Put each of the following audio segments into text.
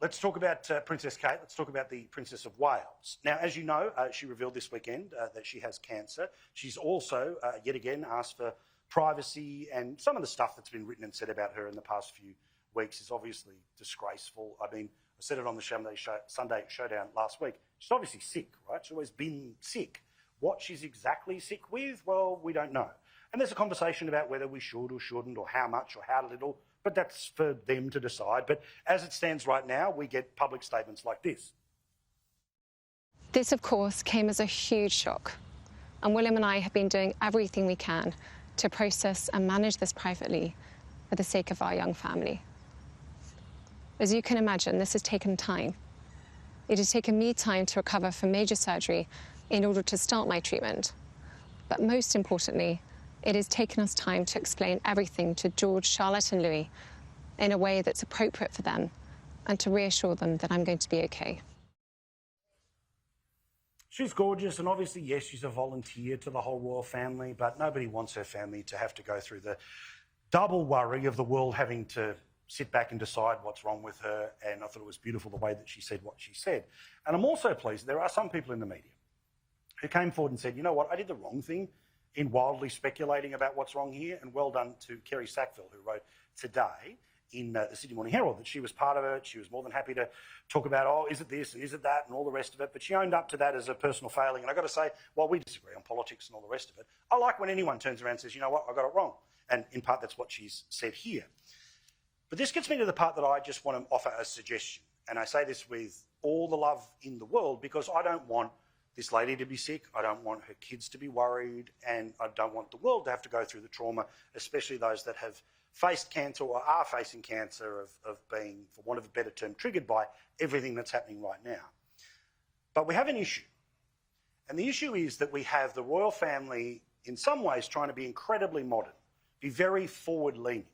Let's talk about Princess Kate. Let's talk about the Princess of Wales. Now, as you know, she revealed this weekend that she has cancer. She's also, yet again, asked for privacy, and some of the stuff that's been written and said about her in the past few weeks is obviously disgraceful. I mean, I said it on the Sunday Showdown last week. She's obviously sick, right? She's always been sick. What she's exactly sick with, well, we don't know. And there's a conversation about whether we should or shouldn't, or how much or how little, but that's for them to decide. But as it stands right now, we get public statements like this. This, of course, came as a huge shock. And William and I have been doing everything we can to process and manage this privately for the sake of our young family. As you can imagine, this has taken time. It has taken me time to recover from major surgery in order to start my treatment. But most importantly, it has taken us time to explain everything to George, Charlotte and Louis in a way that's appropriate for them and to reassure them that I'm going to be okay. She's gorgeous, and obviously, yes, she's a volunteer to the whole royal family, but nobody wants her family to have to go through the double worry of the world having to sit back and decide what's wrong with her. And I thought it was beautiful the way that she said what she said. And I'm also pleased there are some people in the media who came forward and said, you know what, I did the wrong thing in wildly speculating about what's wrong here, and well done to Kerry Sackville, who wrote today in the Sydney Morning Herald that she was part of it. She was more than happy to talk about, oh, is it this and is it that and all the rest of it, but she owned up to that as a personal failing. And I've got to say, while we disagree on politics and all the rest of it, I like when anyone turns around and says, you know what, I got it wrong. And in part, that's what she's said here. But this gets me to the part that I just want to offer a suggestion. And I say this with all the love in the world, because I don't want this lady to be sick, I don't want her kids to be worried, and I don't want the world to have to go through the trauma, especially those that have faced cancer or are facing cancer, of being, for want of a better term, triggered by everything that's happening right now. But we have an issue. And the issue is that we have the royal family, in some ways, trying to be incredibly modern, be very forward-leaning,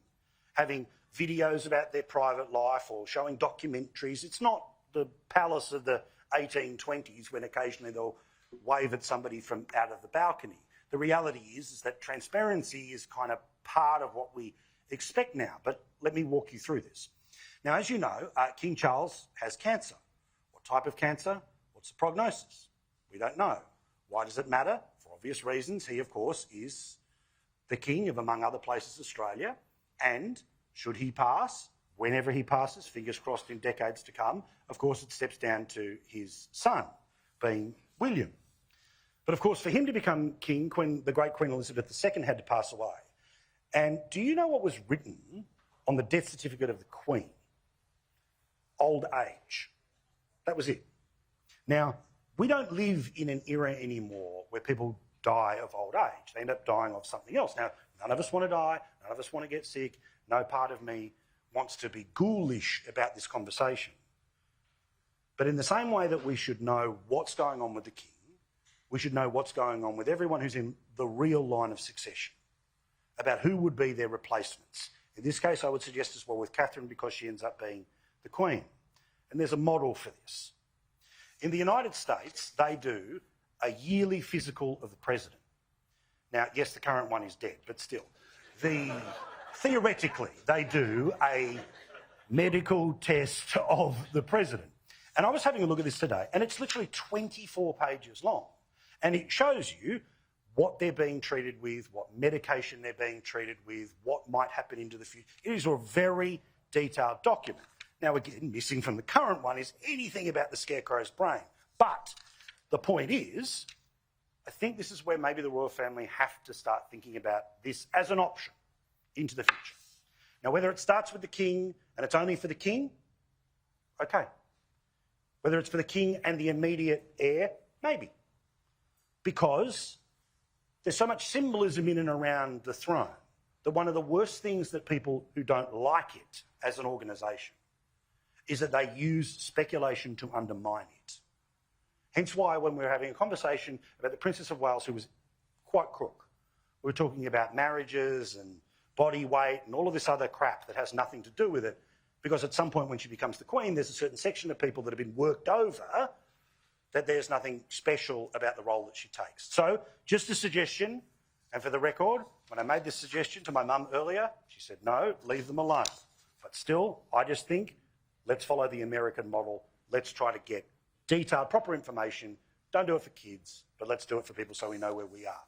having videos about their private life or showing documentaries. It's not the palace of the 1820s when occasionally they'll wave at somebody from out of the balcony. The reality is that transparency is kind of part of what we expect now. But let me walk you through this. Now, as you know, King Charles has cancer. What type of cancer? What's the prognosis? We don't know. Why does it matter? For obvious reasons. He, of course, is the king of, among other places, Australia. And should he pass, whenever he passes, fingers crossed in decades to come, of course it steps down to his son, being William. But of course, for him to become king, the great Queen Elizabeth II had to pass away. And do you know what was written on the death certificate of the Queen? Old age. That was it. Now, we don't live in an era anymore where people die of old age. They end up dying of something else. Now, none of us want to die, none of us want to get sick, no part of me wants to be ghoulish about this conversation. But in the same way that we should know what's going on with the king, we should know what's going on with everyone who's in the real line of succession, about who would be their replacements. In this case, I would suggest as well with Catherine, because she ends up being the Queen. And there's a model for this. In the United States, they do a yearly physical of the president. Now, yes, the current one is dead, but still. Theoretically, they do a medical test of the president. And I was having a look at this today, and it's literally 24 pages long. And it shows you what they're being treated with, what medication they're being treated with, what might happen into the future. It is a very detailed document. Now, again, missing from the current one is anything about the Scarecrow's brain. But the point is, I think this is where maybe the royal family have to start thinking about this as an option into the future. Now, whether it starts with the king and it's only for the king, okay. Whether it's for the king and the immediate heir, maybe. Because there's so much symbolism in and around the throne that one of the worst things that people who don't like it as an organisation is that they use speculation to undermine it. Hence why when we were having a conversation about the Princess of Wales, who was quite crook, we were talking about marriages and body weight and all of this other crap that has nothing to do with it, because at some point when she becomes the Queen, there's a certain section of people that have been worked over that there's nothing special about the role that she takes. So, just a suggestion, and for the record, when I made this suggestion to my mum earlier, she said, no, leave them alone. But still, I just think Let's follow the American model. Let's try to get detailed, proper information. Don't do it for kids, but let's do it for people so we know where we are.